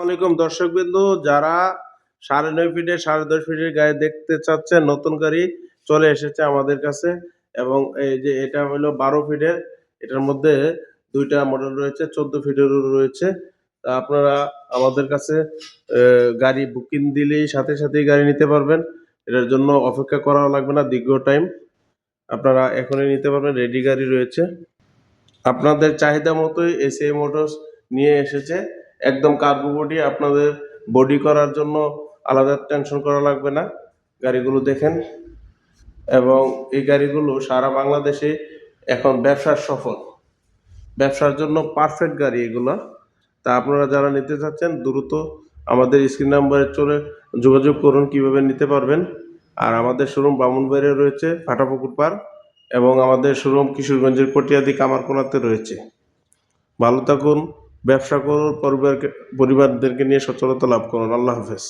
আলাইকুম দর্শকবৃন্দু, যারা 9.5 ফিটের 10.5 ফিটের গাড়ি দেখতে চাচ্ছেন, নতুন গাড়ি চলে এসেছে আমাদের কাছে। এবং এই যে এটা হলো 12 ফিটের, এটার মধ্যে দুইটা মডেল রয়েছে, 14 ফিটেরও রয়েছে। তা আপনারা আমাদের কাছে গাড়ি বুকিং দিলেই সাথে সাথেই গাড়ি নিতে পারবেন। এটার জন্য অপেক্ষা করা লাগবে না দীর্ঘ টাইম, আপনারা এখনই নিতে পারবেন। রেডি গাড়ি রয়েছে, আপনাদের চাহিদা মতোই এসিআই মোটরস নিয়ে এসেছে। একদম কার্গো বডি, আপনাদের বডি করার জন্য আলাদা টেনশন করা লাগবে না। গাড়িগুলো দেখেন, এবং এই গাড়িগুলো সারা বাংলাদেশে এখন ব্যবসার সফল, ব্যবসার জন্য পারফেক্ট গাড়ি এগুলো। তা আপনারা যারা নিতে চাচ্ছেন দ্রুত আমাদের স্ক্রিন নাম্বারে যোগাযোগ করুন কিভাবে নিতে পারবেন। আর আমাদের শোরুম ব্রাহ্মণবাড়িয়া রয়েছে, ফাটাপুকুর পার, এবং আমাদের শোরুম কিশোরগঞ্জের কটিয়াদি কামারকোনাতে রয়েছে। ভালো থাকুন, ব্যবসা করুন, পরিবারদেরকে নিয়ে সচ্ছলতা লাভ করুন। আল্লাহ হাফেজ।